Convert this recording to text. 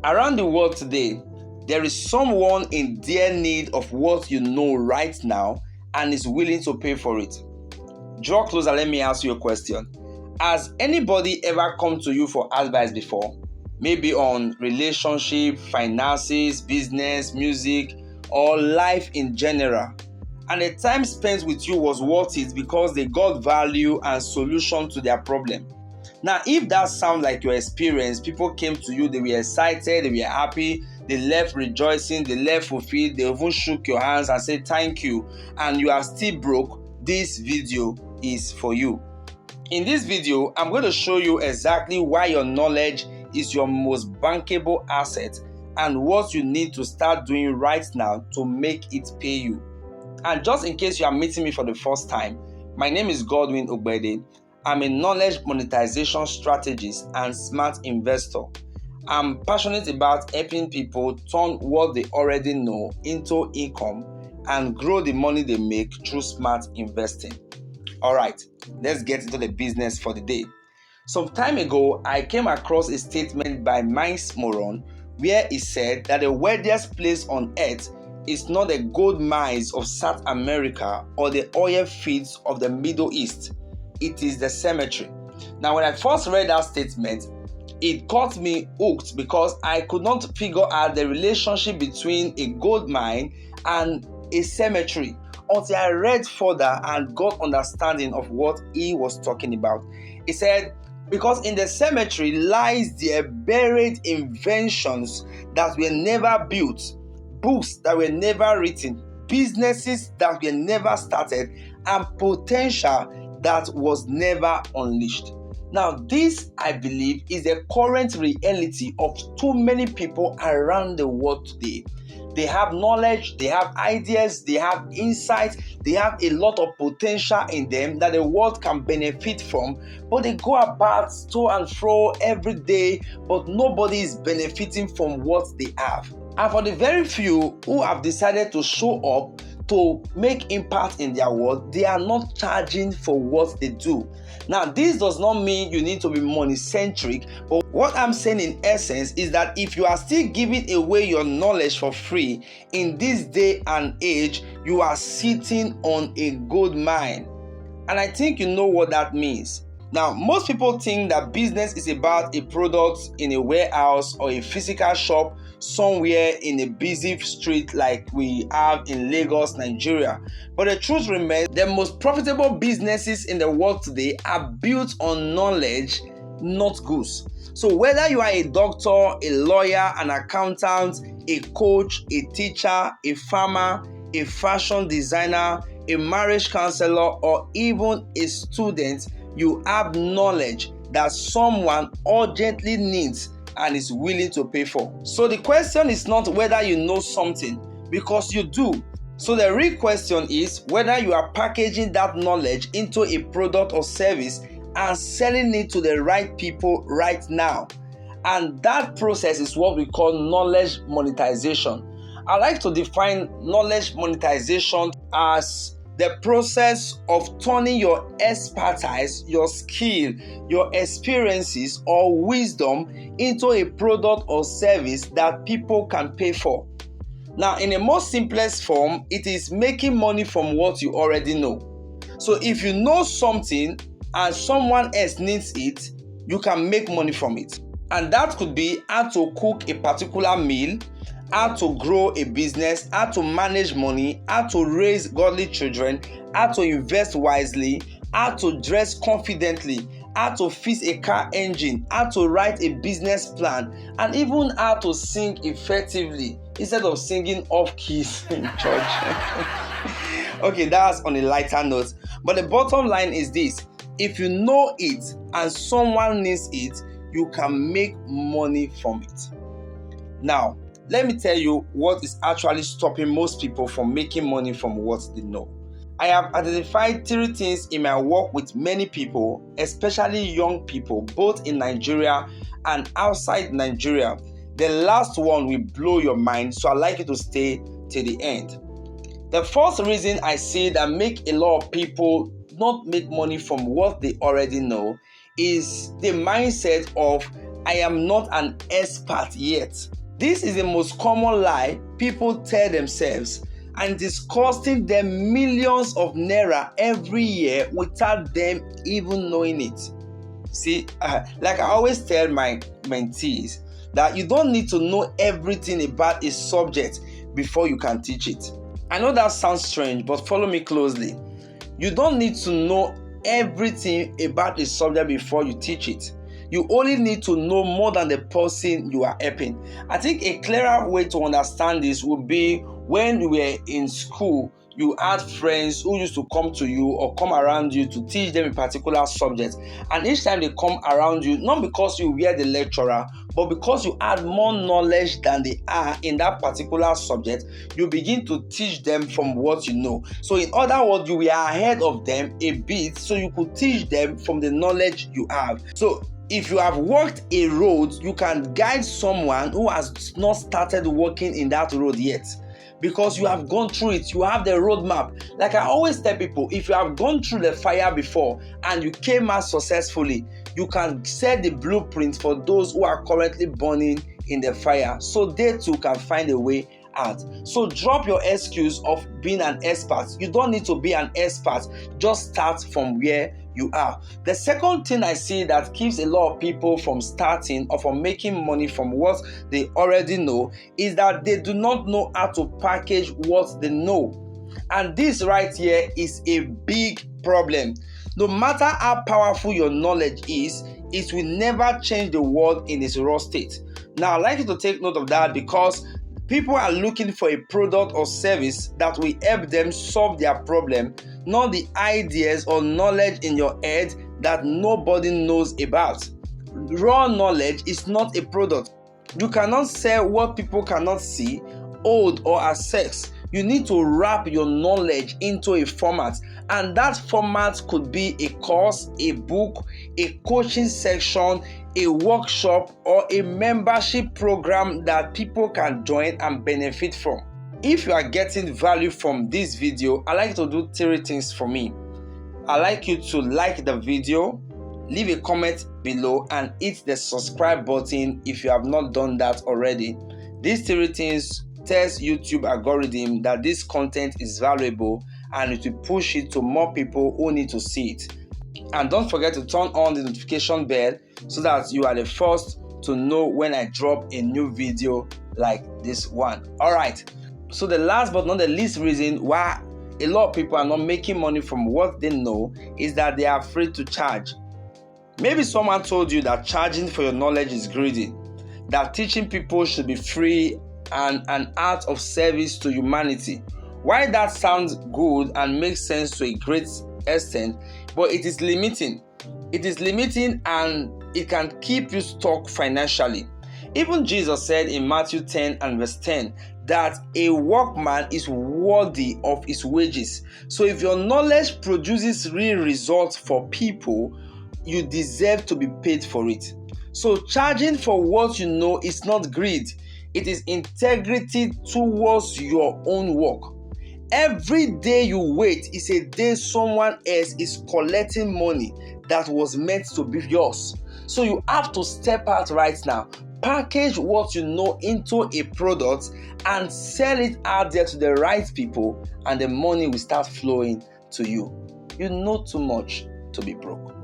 Around the world today, there is someone in dire need of what you know right now and is willing to pay for it. Draw closer, let me ask you a question. Has anybody ever come to you for advice before? Maybe on relationship, finances, business, music, or life in general. And the time spent with you was worth it because they got value and solution to their problem. Now, if that sounds like your experience, people came to you, they were excited, they were happy, they left rejoicing, they left fulfilled, they even shook your hands and said thank you, and you are still broke, this video is for you. In this video, I'm going to show you exactly why your knowledge is your most bankable asset and what you need to start doing right now to make it pay you. And just in case you are meeting me for the first time, my name is Godwin Ogbede. I'm a knowledge monetization strategist and smart investor. I'm passionate about helping people turn what they already know into income and grow the money they make through smart investing. Alright, let's get into the business for the day. Some time ago, I came across a statement by Miles Moron where he said that the wealthiest place on earth is not the gold mines of South America or the oil fields of the Middle East. It is the cemetery. Now, when I first read that statement, it got me hooked because I could not figure out the relationship between a gold mine and a cemetery until I read further and got understanding of what he was talking about. He said, because in the cemetery lies their buried inventions that were never built, books that were never written, businesses that were never started, and potential that was never unleashed. Now, this, I believe, is the current reality of too many people around the world today. They have knowledge, they have ideas, they have insights, they have a lot of potential in them that the world can benefit from, but they go about to and fro every day, but nobody is benefiting from what they have. And for the very few who have decided to show up to make impact in their world, they are not charging for what they do. Now, this does not mean you need to be money-centric, but what I'm saying in essence is that if you are still giving away your knowledge for free in this day and age, you are sitting on a gold mine. And I think you know what that means. Now, most people think that business is about a product in a warehouse or a physical shop somewhere in a busy street like we have in Lagos, Nigeria. But the truth remains, the most profitable businesses in the world today are built on knowledge, not goods. So whether you are a doctor, a lawyer, an accountant, a coach, a teacher, a farmer, a fashion designer, a marriage counselor, or even a student, you have knowledge that someone urgently needs and is willing to pay for. So the question is not whether you know something, because you do. So the real question is whether you are packaging that knowledge into a product or service and selling it to the right people right now. And that process is what we call knowledge monetization. I like to define knowledge monetization as the process of turning your expertise, your skill, your experiences, or wisdom into a product or service that people can pay for. Now, in a most simplest form, it is making money from what you already know. So if you know something and someone else needs it, you can make money from it. And that could be how to cook a particular meal, how to grow a business, how to manage money, how to raise godly children, how to invest wisely, how to dress confidently, how to fix a car engine, how to write a business plan, and even how to sing effectively instead of singing off keys in church. Okay, that's on a lighter note. But the bottom line is this: if you know it and someone needs it, you can make money from it. Now, let me tell you what is actually stopping most people from making money from what they know. I have identified 3 things in my work with many people, especially young people, both in Nigeria and outside Nigeria. The last one will blow your mind, so I'd like you to stay till the end. The first reason I see that make a lot of people not make money from what they already know is the mindset of I am not an expert yet. This is the most common lie people tell themselves, and it is costing them millions of naira every year without them even knowing it. See, like I always tell my mentees, that you don't need to know everything about a subject before you can teach it. I know that sounds strange, but follow me closely. You don't need to know everything about a subject before you teach it. You only need to know more than the person you are helping. I think a clearer way to understand this would be when you were in school, you had friends who used to come to you or come around you to teach them a particular subject. And each time they come around you, not because you were the lecturer, but because you had more knowledge than they are in that particular subject, you begin to teach them from what you know. So in other words, you were ahead of them a bit, so you could teach them from the knowledge you have. So if you have walked a road, you can guide someone who has not started working in that road yet, because you have gone through it. You have the roadmap. Like I always tell people, if you have gone through the fire before and you came out successfully, you can set the blueprint for those who are currently burning in the fire, so they too can find a way out. So drop your excuse of being an expert. You don't need to be an expert. Just start from where you are. The second thing I see that keeps a lot of people from starting or from making money from what they already know is that they do not know how to package what they know. And this right here is a big problem. No matter how powerful your knowledge is, it will never change the world in its raw state. Now, I'd like you to take note of that, because people are looking for a product or service that will help them solve their problem, not the ideas or knowledge in your head that nobody knows about. Raw knowledge is not a product. You cannot sell what people cannot see, hold, or access. You need to wrap your knowledge into a format, and that format could be a course, a book, a coaching section, a workshop, or a membership program that people can join and benefit from. If you are getting value from this video, I'd like you to do 3 things for me. I'd like you to like the video, leave a comment below, and hit the subscribe button if you have not done that already. These 3 things tells YouTube algorithm that this content is valuable, and it will push it to more people who need to see it. And don't forget to turn on the notification bell so that you are the first to know when I drop a new video like this one. Alright, so the last but not the least reason why a lot of people are not making money from what they know is that they are afraid to charge. Maybe someone told you that charging for your knowledge is greedy, that teaching people should be free and an art of service to humanity. While that sounds good and makes sense to a great extent, but it is limiting. It is limiting, and it can keep you stuck financially. Even Jesus said in Matthew 10 and verse 10 that a workman is worthy of his wages. So if your knowledge produces real results for people, you deserve to be paid for it. So charging for what you know is not greed. It is integrity towards your own work. Every day you wait is a day someone else is collecting money that was meant to be yours. So you have to step out right now, package what you know into a product, and sell it out there to the right people, and the money will start flowing to you. You know too much to be broke.